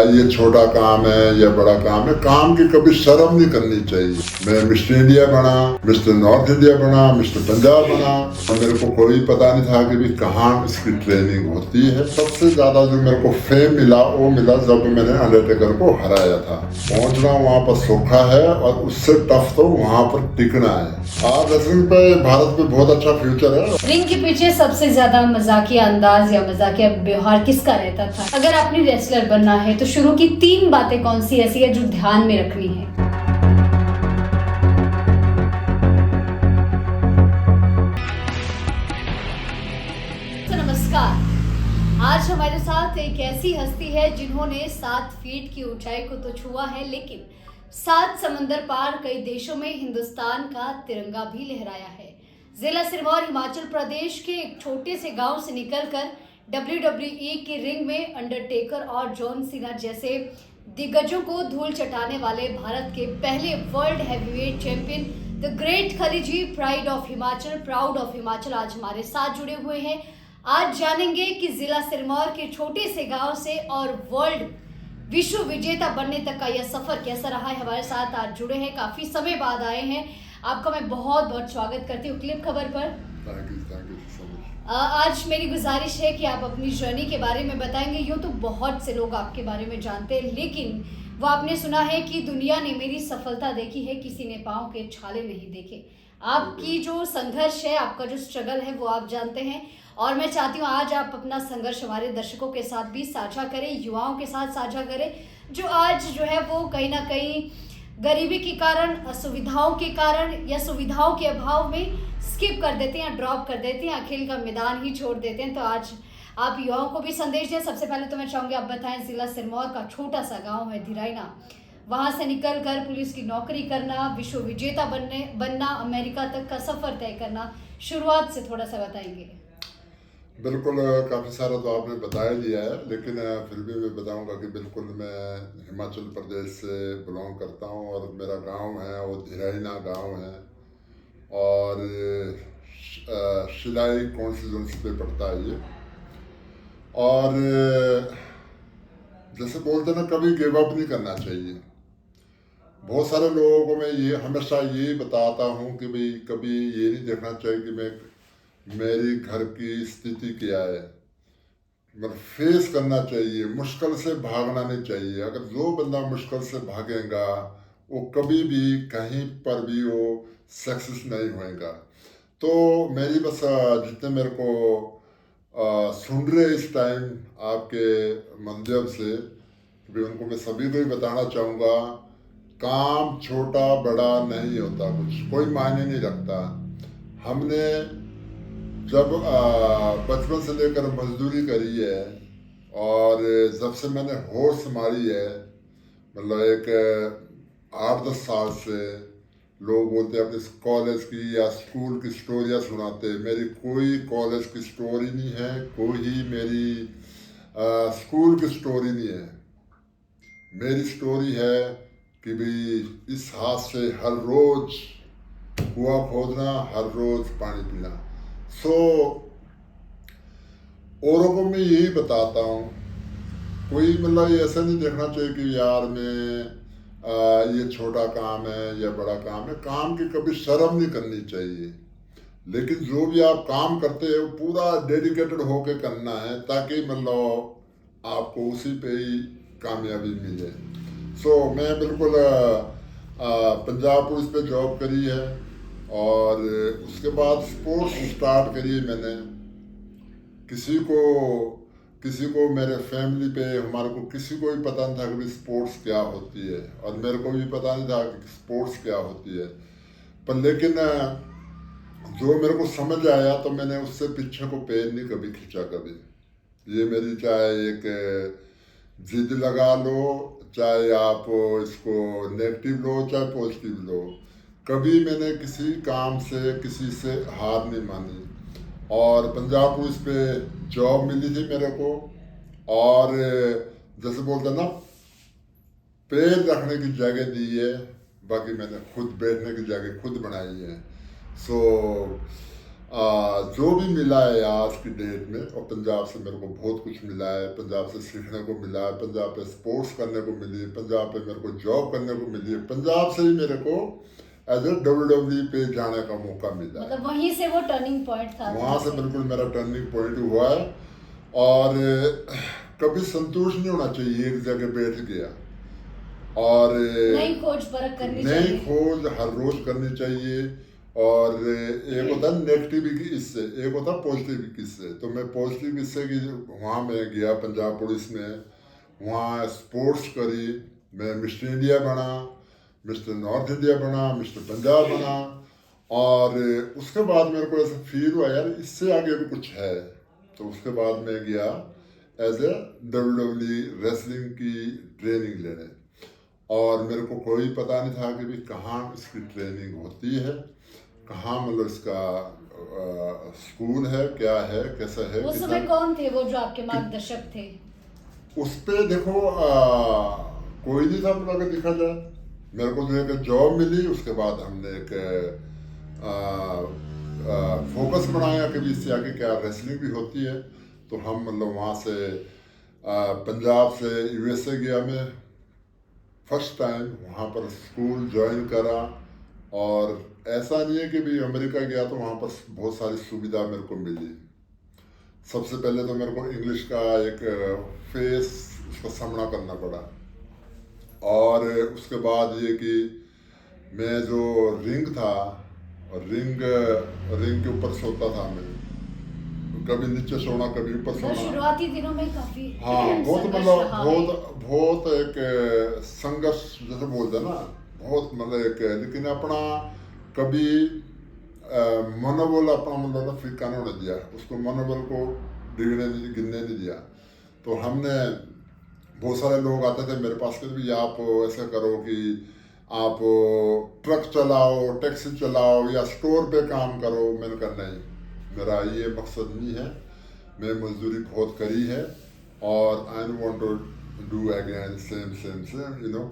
ये छोटा काम है या बड़ा काम है, काम की कभी शर्म नहीं करनी चाहिए। मैं मिस्टर इंडिया बना, मिस्टर नॉर्थ इंडिया बना, मिस्टर पंजाब बना और मेरे को कोई पता नहीं था कि भी कहाँ इसकी ट्रेनिंग होती है। सबसे ज्यादा जो मेरे को फेम मिला वो मिला जब मैंने अंडरटेकर को हराया था। पहुंचना वहाँ पर सौखा है और उससे टफ तो वहाँ पर टिकना है। आज रेसलिंग पे भारत में बहुत अच्छा फ्यूचर है। रिंग के पीछे सबसे ज्यादा मजाकिया अंदाज या मजाकिया व्यवहार किसका रहता था? अगर आपने रेसलर बनना है तो शुरू की 3 बातें कौन सी ऐसी है जो ध्यान में रखनी है? तो नमस्कार, आज हमारे साथ एक ऐसी हस्ती है जिन्होंने 7 फीट की ऊंचाई को तो छुआ है, लेकिन 7 समंदर पार कई देशों में हिंदुस्तान का तिरंगा भी लहराया है। जिला सिरमौर हिमाचल प्रदेश के एक छोटे से गांव से निकलकर WWE की रिंग में अंडरटेकर और जॉन सीना जैसे दिग्गजों को धूल चटाने वाले भारत के पहले world heavyweight champion the great Khali ji, pride of Himachal, proud of Himachal आज हमारे साथ जुड़े हुए हैं। आज जानेंगे कि जिला सिरमौर के छोटे से गांव से और वर्ल्ड विश्व विजेता बनने तक का यह सफर कैसा रहा है। हमारे साथ आज जुड़े हैं, काफी समय बाद आए हैं। आपका मैं बहुत बहुत स्वागत करती हूँ क्लिप खबर पर। Thank you so much. आज मेरी गुजारिश है कि आप अपनी जर्नी के बारे में बताएंगे। यूँ तो बहुत से लोग आपके बारे में जानते हैं, लेकिन वो आपने सुना है कि दुनिया ने मेरी सफलता देखी है, किसी ने पाँव के छाले नहीं देखे। आपकी जो संघर्ष है, आपका जो स्ट्रगल है, वो आप जानते हैं और मैं चाहती हूँ आज आप अपना संघर्ष हमारे दर्शकों के साथ भी साझा करें, युवाओं के साथ साझा करें, जो आज जो है वो कहीं ना कहीं गरीबी के कारण, असुविधाओं के कारण या सुविधाओं के अभाव में स्किप कर देते हैं, ड्रॉप कर देते हैं, खेल का मैदान ही छोड़ देते हैं। तो आज आप युवाओं को भी संदेश दें। सबसे पहले तो मैं चाहूँगी आप बताएं, जिला सिरमौर का छोटा सा गांव है धिराइना, वहां से निकल कर पुलिस की नौकरी करना, विश्व विजेता बनना, अमेरिका तक का सफर तय करना, शुरुआत से थोड़ा सा बताएंगे। बिल्कुल, काफ़ी सारा तो आपने बता ही दिया है, लेकिन फिर भी मैं बताऊंगा कि बिल्कुल मैं हिमाचल प्रदेश से बिलोंग करता हूं और मेरा गांव है वो धिराइना गांव है और शिलाई कॉन्स्टिट्यूंसी पे पड़ता है ये। और जैसे बोलते हैं ना, कभी गिव अप नहीं करना चाहिए। बहुत सारे लोगों को मैं ये हमेशा ये बताता हूँ कि भाई कभी ये नहीं देखना चाहिए कि मैं मेरी घर की स्थिति क्या है, मगर फेस करना चाहिए। मुश्किल से भागना नहीं चाहिए। अगर जो बंदा मुश्किल से भागेगा वो कभी भी कहीं पर भी वो सक्सेस नहीं होएगा। तो मेरी बस जितने मेरे को सुन रहे इस टाइम आपके माध्यम से, भी उनको मैं सभी को ही बताना चाहूँगा, काम छोटा बड़ा नहीं होता, कुछ कोई मायने नहीं रखता। हमने जब बचपन से लेकर मजदूरी करी है और जब से मैंने होश संभाली है, मतलब एक 8-10 साल से लोग बोलते हैं अपने कॉलेज की या स्कूल की स्टोरियाँ सुनाते। मेरी कोई कॉलेज की स्टोरी नहीं है, कोई मेरी स्कूल की स्टोरी नहीं है। मेरी स्टोरी है कि भाई इस हाथ से हर रोज कुआं खोदना, हर रोज पानी पीना। सो औरों को मैं यही बताता हूँ, कोई मतलब ये ऐसा नहीं देखना चाहिए कि यार मैं ये छोटा काम है या बड़ा काम है। काम की कभी शर्म नहीं करनी चाहिए, लेकिन जो भी आप काम करते हैं वो पूरा डेडिकेटेड होके करना है, ताकि मतलब आपको उसी पे ही कामयाबी मिले। सो मैं बिल्कुल पंजाब पुलिस पे जॉब करी है और उसके बाद स्पोर्ट्स स्टार्ट करी है मैंने। किसी को किसी को मेरे फैमिली पे हमारे को किसी को भी पता नहीं था कि स्पोर्ट्स क्या होती है, और मेरे को भी पता नहीं था कि स्पोर्ट्स क्या होती है। पर लेकिन जो मेरे को समझ आया तो मैंने उससे पीछे को पैर नहीं कभी खींचा कभी। ये मेरी चाहे एक जिद लगा लो, चाहे आप इसको नेगेटिव लो चाहे पॉजिटिव लो, कभी मैंने किसी काम से किसी से हार नहीं मानी। और पंजाब पुलिस पे जॉब मिली थी मेरे को, और जैसे बोलते हैं ना, पैर रखने की जगह दी है, बाकी मैंने खुद बैठने की जगह खुद बनाई है। सो जो भी मिला है आज की डेट में, और पंजाब से मेरे को बहुत कुछ मिला है, पंजाब से सीखने को मिला है, पंजाब पे स्पोर्ट्स करने को मिली, पंजाब पे मेरे को जॉब करने को मिली है, पंजाब से ही मेरे को एज ए WWE पे जाने का मौका मिला है। मतलब वहीं से वो टर्निंग पॉइंट था, वहाँ से बिल्कुल मेरा टर्निंग पॉइंट हुआ है। और कभी संतोष नहीं होना चाहिए एक जगह बैठ गया, और नई खोज परख करनी नई चाहिए। खोज हर रोज करनी चाहिए। और एक होता है नेगेटिव इससे, एक होता है पॉजिटिव इससे। तो मैं पॉजिटिव इससे कि वहाँ मैं गया पंजाब पुलिस में, वहाँ स्पोर्ट्स करी, मैं मिस्टर इंडिया बना, मिस्टर नॉर्थ इंडिया बना, मिस्टर पंजाब बना। और उसके बाद मेरे को ऐसा फील हुआ यार इससे आगे भी कुछ है। तो उसके बाद मैं गया एज ए WWE रेसलिंग की ट्रेनिंग लेने, और मेरे को कोई पता नहीं था कि भी कहाँ इसकी ट्रेनिंग होती है, कहाँ मतलब इसका स्कूल है, क्या है, कैसा है। उस समय कौन थे वो जो आपके मार्गदर्शक थे? उस पे देखो कोई नहीं था, मतलब अगर देखा जाए मेरे को जो एक जॉब मिली, उसके बाद हमने एक फोकस बनाया कि भी इससे आगे क्या रेसलिंग भी होती है। तो हम मतलब वहाँ से पंजाब से USA गया मैं फर्स्ट टाइम, वहाँ पर स्कूल ज्वाइन करा। और ऐसा नहीं है कि भी अमेरिका गया तो वहाँ पर बहुत सारी सुविधा मेरे को मिली। सबसे पहले तो मेरे को इंग्लिश का एक फेस उसका सामना करना पड़ा, और उसके बाद ये कि मैं जो रिंग था, रिंग के ऊपर सोता था मैं, कभी नीचे सोना कभी ऊपर तो सोना। शुरुआती दिनों में काफी हाँ बहुत संघर्ष मतलब रहा है। बहुत एक संघर्ष जैसे बोलते हैं ना, बहुत मतलब एक, लेकिन अपना कभी मनोबल अपना मतलब फीका नहीं होने दिया, उसको मनोबल को गिनने नहीं दिया। तो हमने बहुत सारे लोग आते थे मेरे पास कि भी आप ऐसा करो कि आप ट्रक चलाओ, टैक्सी चलाओ, या स्टोर पे काम करो। मैंने कहा नहीं, मेरा ये मकसद नहीं है, मैं मजदूरी बहुत करी है, और I don't want to do again same you know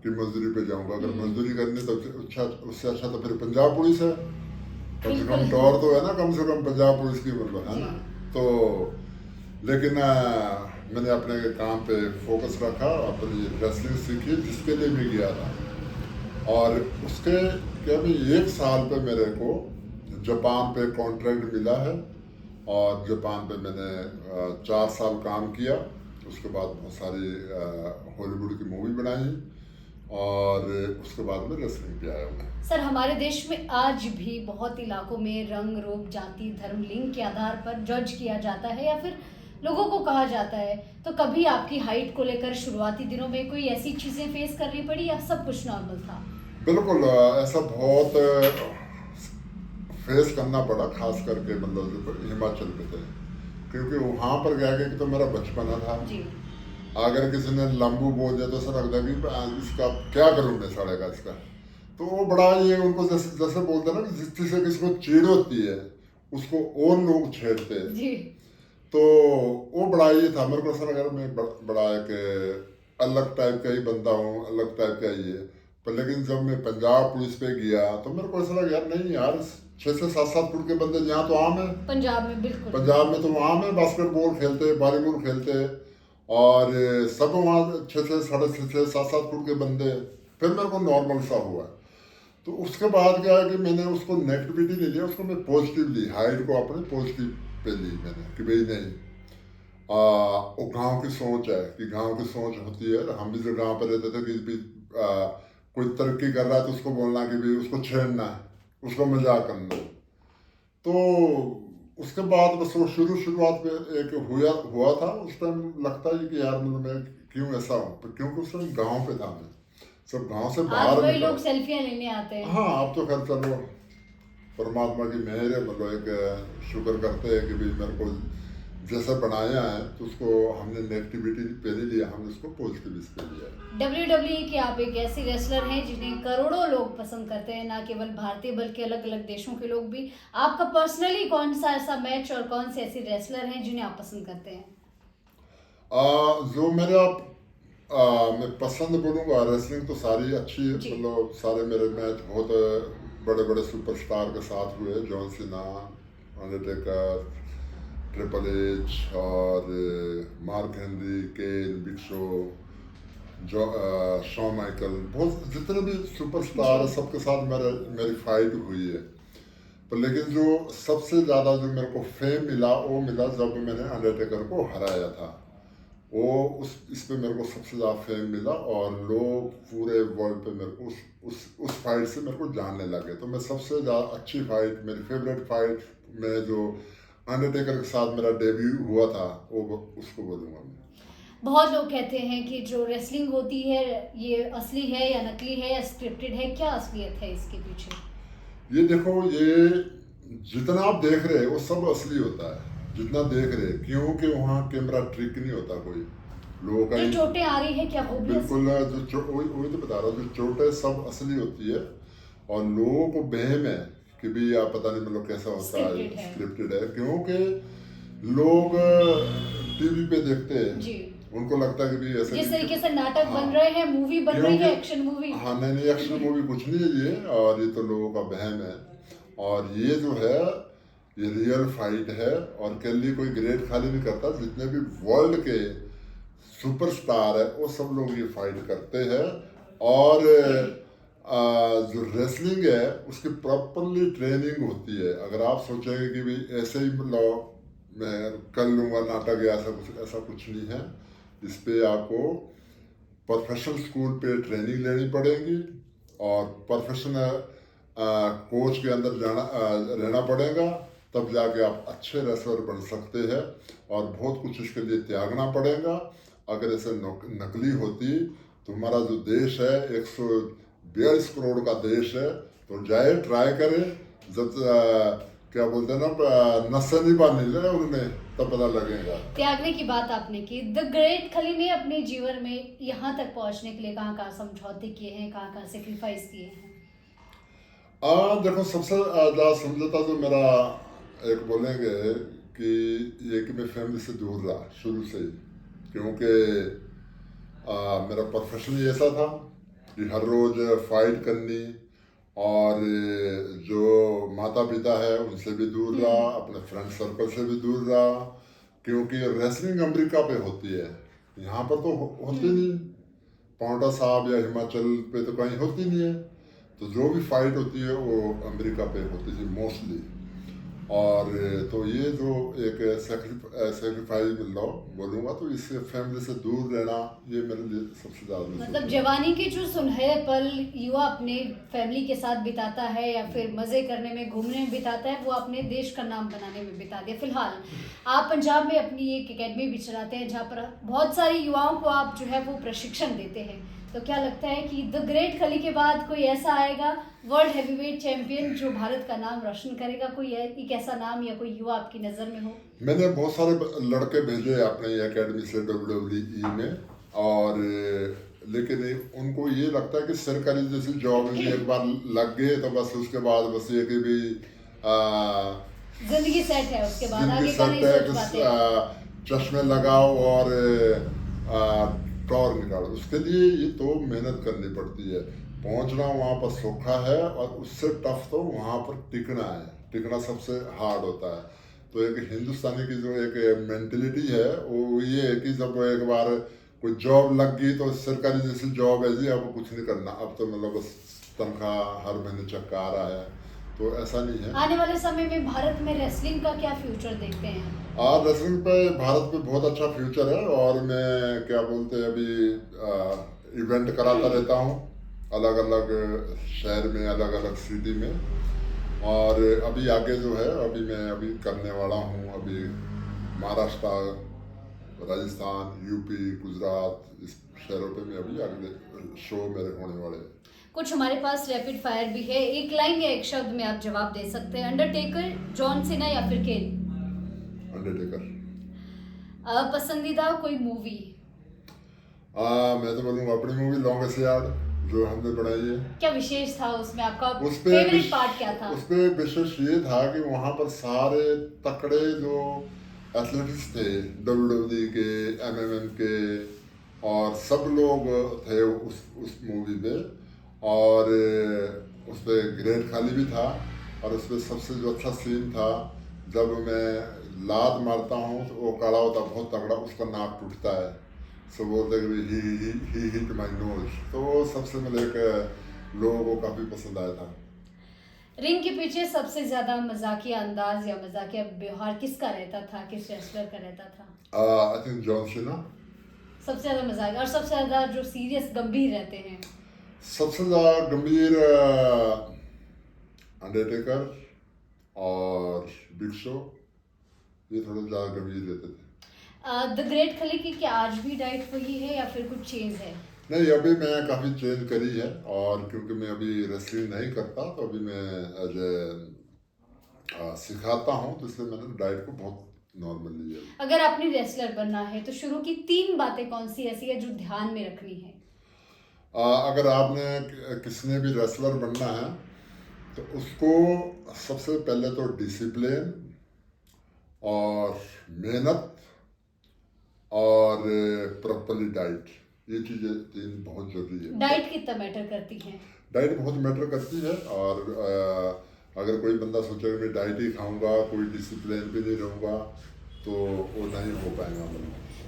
कि मजदूरी पे जाऊंगा। अगर मजदूरी करनी तो अच्छा, उससे अच्छा तो फिर पंजाब पुलिस है, कम से कम टॉर तो है ना, कम से कम पंजाब पुलिस की मतलब है ना। तो लेकिन मैंने अपने काम पे फोकस रखा, अपनी रेसलिंग सीखी जिसके लिए भी गया था। और उसके क्या भी 1 साल पे मेरे को जापान पे कॉन्ट्रैक्ट मिला है, और जापान पे मैंने 4 साल काम किया। उसके बाद बहुत सारी हॉलीवुड की मूवी बनाई, और उसके बाद में रेसलिंग पे आया हूँ। सर, हमारे देश में आज भी बहुत इलाकों में रंग, रूप, जाति, धर्म, लिंग के आधार पर जज किया जाता है, या फिर लोगों को कहा जाता है। तो कभी आपकी हाइट को लेकर शुरुआती दिनों में कोई ऐसी चीजें फेस करनी पड़ी, या सब कुछ नॉर्मल था? बिल्कुल ऐसा बहुत फेस करना पड़ा, खास करके मतलब जो हिमाचल में थे, क्योंकि वहाँ पर गया कि तो मेरा बचपना था जी। अगर किसी ने लंबू बोल दिया तो ऐसा लगता कि इसका क्या करूँ मैं साढ़े का इसका। तो वो बड़ा ये उनको जैसे जैसे बोलते हैं ना कि जिस चीज़ से किसी को चिढ़ होती है उसको और लोग छेड़ते हैं। जी। तो वो बड़ा ये था, मेरे को ऐसा लगा मैं बड़ा एक अलग टाइप का ही बंदा हूँ, अलग टाइप का ही है। पर लेकिन जब मैं पंजाब पुलिस पे गया तो मेरे को ऐसा लगा यार नहीं यार, 6 से 7 फुट के बंदे यहाँ तो आम है, पंजाब में बिल्कुल, पंजाब में तो आम है, बास्केटबॉल खेलते, वॉलीबॉल खेलते, और सब वहाँ 6 से 6.5 7 फुट के बंदे। फिर मेरे को नॉर्मल सा हुआ। तो उसके बाद क्या है कि मैंने उसको नेगेटिविटी नहीं लिया, उसको मैं पॉजिटिव ली, हाइट को अपने पॉजिटिव पे ली मैंने कि भाई नहीं, वो गांव की सोच है कि गांव की सोच होती है। हम भी जो गांव पर रहते थे कि भी कोई तरक्की कर रहा है तो उसको बोलना कि भाई उसको छेड़ना है, उसको मजाक करना। तो उसके बाद बस वो शुरुआत में एक हुआ था। उस टाइम लगता है कि यार मतलब मैं क्यों ऐसा हूँ, क्योंकि उस टाइम गाँव पे था मैं, सब गांव से आज बाहर वही निकला। लोग सेल्फियां लेने आते हैं। हाँ अब तो खैर चलो परमात्मा की मेहर है, मतलब एक शुक्र करते हैं कि भाई मेरे को जैसा बनाया है तो उसको हमने नेगेटिविटी पे नहीं लिया, हमने उसको पॉजिटिव इस पे लिया है। WWE की आप एक ऐसी रेसलर हैं जिन्हें करोड़ों लोग पसंद करते हैं, ना केवल भारतीय बल्कि अलग अलग देशों के लोग भी। आपका पर्सनली कौन सा ऐसा मैच और कौन से ऐसी रेसलर हैं जिन्हें आप पसंद करते हैं? जो मेरा मैं पसंद बोलूँगा, रेसलिंग तो सारी अच्छी है, जी। मतलब सारे मेरे मैच बहुत बड़े बड़े सुपरस्टार के साथ हुए, John Cena, Undertaker, triple H और मार्क हेनरी, केन, बिग शो, शॉन माइकल, बहुत जितने भी सुपरस्टार है सबके साथ मेरी फाइट हुई है। पर लेकिन जो सबसे ज़्यादा जो मेरे को फेम मिला वो मिला जब मैंने अंडरटेकर को हराया था। वो इस पे मेरे को सबसे ज़्यादा फेम मिला और लोग पूरे वर्ल्ड पे मेरे को उस फाइट से मेरे को जानने लगे। तो मैं सबसे ज़्यादा अच्छी फाइट, मेरी फेवरेट फाइट में जो अंडरटेकर के साथ मेरा डेब्यू हुआ था वो उसको बोलूँगा मैं। बहुत लोग कहते हैं कि जो रेसलिंग होती है ये असली है या नकली है या स्क्रिप्टेड है, क्या असलियत है इसके पीछे? ये देखो, ये जितना आप देख रहे हैं वो सब असली होता है, जितना देख रहे हैं, क्योंकि वहाँ कैमरा ट्रिक नहीं होता कोई लोगों का। जो चोटें आ रही है क्या वो भी बिल्कुल, वही तो बता रहा हूँ, जो चोटें सब असली होती है और लोगों को बहम है कि भी आप पता नहीं मतलब कैसा होता है, स्क्रिप्टेड है, क्योंकि लोग टीवी पे देखते हैं जी, उनको लगता है कि भी ऐसे जिस तरीके से नाटक बन रहे हैं, मूवी बन रही है, एक्शन मूवी। हाँ, नहीं एक्शन मूवी कुछ नहीं है ये, और ये तो लोगों का बहम है। और ये जो है ये रियल फाइट है और केली कोई ग्रेड खाली नहीं करता, जितने भी वर्ल्ड के सुपरस्टार है वो सब लोग ये फाइट करते हैं। और जो रेसलिंग है उसकी प्रॉपरली ट्रेनिंग होती है। अगर आप सोचेंगे कि भाई ऐसे ही मतलब मैं कर लूँगा नाटक या ऐसा कुछ नहीं है। इस पे आपको प्रोफेशनल स्कूल पे ट्रेनिंग लेनी पड़ेगी और प्रोफेशनल कोच के अंदर रहना पड़ेगा, तब जाके आप अच्छे रेसलर बन सकते हैं। और बहुत कुछ इसके लिए त्यागना पड़ेगा। अगर ऐसे नकली होती तो हमारा जो देश है 142 करोड़ का देश है, तो जाए ट्राई करे, जब क्या बोलते हैं ना, नशे नहीं बांध ले उन्होंने तब पता लगेगा। त्यागने की बात आपने की, द ग्रेट खली ने अपने जीवन में यहाँ तक पहुँचने के लिए कहाँ कहाँ समझौते किए हैं, कहाँ कहाँ सेक्रीफाइस किए हैं? देखो, सबसे ज़्यादा समझौता जो मेरा एक बोलेंगे कि ये कि मैं फैमिली से दूर रहा शुरू से ही, क्योंकि मेरा प्रोफेशन ही ऐसा था कि हर रोज़ फाइट करनी, और जो माता पिता है उनसे भी दूर रहा, अपने फ्रेंड सर्कल से भी दूर रहा, क्योंकि रेसलिंग अमेरिका पे होती है, यहाँ पर तो होती नहीं। पाउंटा साहब या हिमाचल पे तो कहीं होती नहीं है। तो जो भी फाइट होती है वो अमेरिका पे होती थी मोस्टली। और तो ये जो एक सेक्रीफाइस मिल रहा बोलूँगा, तो इससे फैमिली से दूर रहना ये मेरे लिए सबसे ज़्यादा। मतलब जवानी के जो सुनहरे पल युवा अपने फैमिली के साथ बिताता है या फिर मज़े करने में, घूमने में बिताता है, वो अपने देश का नाम बनाने में बिता दिया। फिलहाल आप पंजाब में अपनी एक एकेडमी भी चलाते हैं जहाँ पर बहुत सारे युवाओं को आप जो है वो प्रशिक्षण देते हैं। तो क्या लगता है कि द ग्रेट खली के बाद कोई ऐसा आएगा वर्ल्ड हैवीवेट चैंपियन जो भारत का नाम रोशन करेगा? कोई एक ऐसा नाम या कोई युवा आपकी नज़र में हो? मैंने बहुत सारे लड़के भेजे अपने एकेडमी से WWE में, और लेकिन उनको ये लगता है कि सरकारी जैसी जॉब में एक बार लग गए तो बस उसके बाद बस ये कि भी जिंदगी सेट है, उसके बाद आगे का नहीं सोच पाते। चश्मे लगाओ और टॉर निकालो। उसके लिए ये तो मेहनत करनी पड़ती है। पहुंचना वहाँ पर सौखा है और उससे टफ तो वहाँ पर टिकना है। टिकना सबसे हार्ड होता है। तो एक हिंदुस्तानी की जो एक मेंटलिटी है वो ये है कि जब एक बार कोई जॉब लग गई तो सरकारी जैसी जॉब है जी, अब कुछ नहीं करना, अब तो मतलब बस तनख्वाह हर महीने चक्का आ रहा है। तो ऐसा नहीं है। आने वाले समय में भारत में रेसलिंग का क्या फ्यूचर देखते हैं? रेसलिंग पे भारत में बहुत अच्छा फ्यूचर है। और मैं क्या बोलते हैं अभी इवेंट कराता रहता हूँ अलग अलग शहर में, अलग अलग सिटी में। और अभी आगे जो है मैं करने वाला हूँ, अभी महाराष्ट्र, राजस्थान, यूपी, गुजरात, इस शहरों पे मैं अभी अगले शो मेरे होने वाले हैं। कुछ हमारे पास रैपिड फायर भी है, एक लाइन या एक शब्द में आप जवाब दे सकते हैं। अंडरटेकर, जॉन सीना या फिर केन? अंडरटेकर। पसंदीदा कोई मूवी? मैं तो बोलूँगा अपनी मूवी लॉन्गेस्ट यार्ड जो हमने बनाई है। क्या विशेष था उसमें, आपका फेवरेट पार्ट क्या था? उसपे विशेष ये था कि वहाँ पर सारे तकड़े जो एथलेटिक्स थे WWE के, MMA के, और सब लोग थे उस मूवी में। और उस पर ग्रेट खाली भी था। और उस पर सबसे जो अच्छा सीन था जब मैं लात मारता हूँ तो वो काला होता है बहुत तगड़ा, उसका नाक टूटता है। सो बोलते हैं कि ही हिट माई नोज। तो वो सबसे मतलब एक लोगों को काफ़ी पसंद आया था। रिंग के पीछे सबसे ज्यादा मजाकिया अंदाज या मजाकिया व्यवहार किसका रहता था, किस रेसलर का रहता था? आई थिंक जॉन सीना सबसे ज्यादा मजाक, और सबसे ज्यादा जो सीरियस गंभीर रहते हैं? सबसे ज़्यादा गंभीर अंडरटेकर और बिग शो, ये थोड़े ज़्यादा गंभीर रहते थे। द ग्रेट खली की क्या आज भी डाइट वही है या फिर कुछ चेंज है? नहीं, अभी मैं काफ़ी चेंज करी है, और क्योंकि मैं अभी रेसलिंग नहीं करता तो अभी मैं एज ए सिखाता हूँ, तो इसलिए मैंने डाइट को बहुत नॉर्मल लिया है। अगर आपने रेसलर बनना है तो शुरू की 3 बातें कौन सी ऐसी है जो ध्यान में रखनी है? अगर आपने किसने भी रेसलर बनना है तो उसको सबसे पहले तो डिसिप्लिन और मेहनत और प्रॉपरली डाइट, ये चीज़ें 3 बहुत ज़रूरी है। डाइट कितना मैटर करती है? डाइट बहुत मैटर करती है, और अगर कोई बंदा सोचे मैं डाइट ही खाऊंगा, कोई डिसिप्लिन भी नहीं रहूँगा, तो वो नहीं हो पाएगा।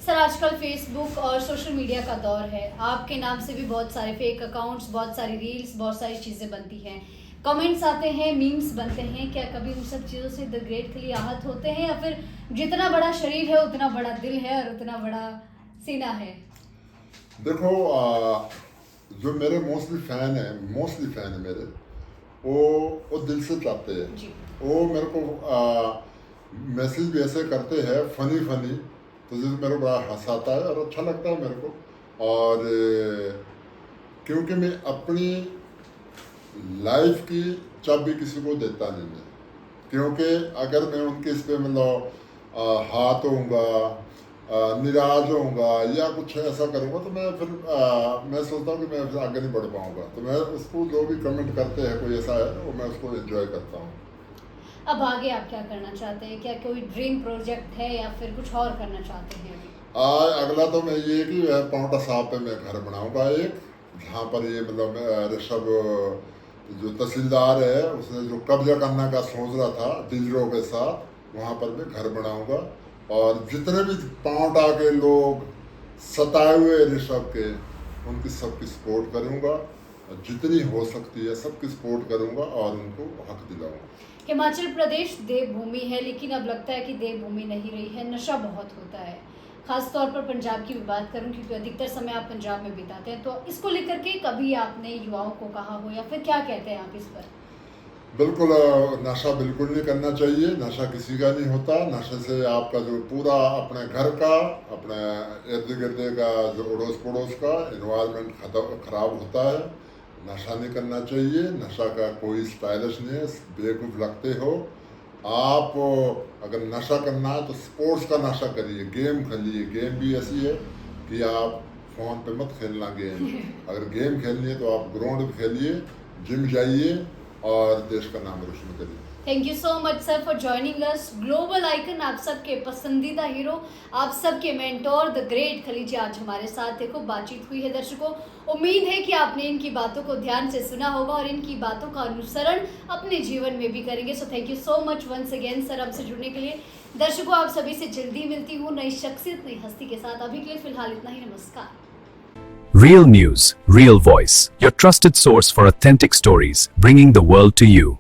सर, आजकल फेसबुक और सोशल मीडिया का दौर है, आपके नाम से भी बहुत सारे फेक अकाउंट्स, बहुत सारी रील्स, बहुत सारी चीज़ें बनती हैं, कमेंट्स आते हैं, मीम्स बनते हैं। क्या कभी उन सब चीज़ों से द ग्रेट खली आहत होते हैं, या फिर जितना बड़ा शरीर है उतना बड़ा दिल है और उतना बड़ा सीना है? देखो, जो मेरे मोस्टली फ़ैन है मेरे, वो दिल से चाहते हैं। जी। वो मेरे को मैसेज भी ऐसे करते हैं फनी, तो जिससे मेरे को बड़ा हंसाता है और अच्छा लगता है मेरे को। और क्योंकि मैं अपनी लाइफ की चाबी किसी को देता नहीं है, क्योंकि अगर मैं उनके इस पर मतलब हाथ होऊंगा, निराश होऊंगा या कुछ ऐसा करूंगा, तो मैं फिर मैं सोचता हूँ कि मैं फिर आगे नहीं बढ़ पाऊंगा। तो मैं उसको, जो भी कमेंट करते हैं कोई ऐसा है, वो मैं उसको एंजॉय करता हूँ। अब आगे आप क्या करना चाहते हैं? क्या कोई ड्रीम प्रोजेक्ट है या फिर कुछ और करना चाहते हैं अभी? अगला तो मैं ये कि पाउंटा साहब पे मैं घर बनाऊंगा एक, जहाँ पर ये मतलब ऋषभ जो तहसीलदार है उसने जो कब्जा करने का सोच रहा था डिजरों के साथ, वहाँ पर मैं घर बनाऊंगा। और जितने भी पाउंटा के लोग सताए हुए ऋषभ के, उनकी सबकी सपोर्ट करूंगा, जितनी हो सकती है सबकी सपोर्ट करूंगा और उनको हक दिलाऊंगा। हिमाचल प्रदेश देवभूमि है, लेकिन अब लगता है कि देवभूमि नहीं रही है, नशा बहुत होता है। खास तौर पर पंजाब की भी बात करूं, क्योंकि अधिकतर समय आप पंजाब में बिताते हैं, तो इसको लेकर के कभी आपने युवाओं को कहा हो, या फिर क्या कहते हैं आप इस पर? बिल्कुल, नशा बिल्कुल नहीं करना चाहिए। नशा किसी का नहीं होता। नशे से आपका जो पूरा अपने घर का, अपने इर्द गिर्द का, जो अड़ोस पड़ोस का इन्वायरमेंट खराब होता है। नशा नहीं करना चाहिए। नशा का कोई स्टाइलिशनेस, बेवकूफ़ लगते हो आप। अगर नशा करना है तो स्पोर्ट्स का नशा करिए, गेम खेलिए। गेम भी ऐसी है कि आप फ़ोन पे मत खेलना गेम। अगर गेम खेलनी है तो आप ग्राउंड में खेलिए, जिम जाइए और देश का नाम रोशन करिए। Thank you so much sir for joining us. Global icon, आप सबके पसंदीदा हीरो, आप सबके मेंटोर द ग्रेट खली जी आज हमारे साथ देखो बातचीत हुई है। दर्शकों, उम्मीद है कि आपने इनकी बातों को ध्यान से सुना होगा और इनकी बातों का अनुसरण अपने जीवन में भी करेंगे। So thank you so much once again sir हमसे जुड़ने के लिए। दर्शकों, आप सभी से जल्दी मिलती हूँ नई शख्सियत, नई हस्ती के साथ। अभी के लिए फिलहाल इतना ही। नमस्कार। Real news, real voice. Your trusted source for authentic stories, bringing the world to you.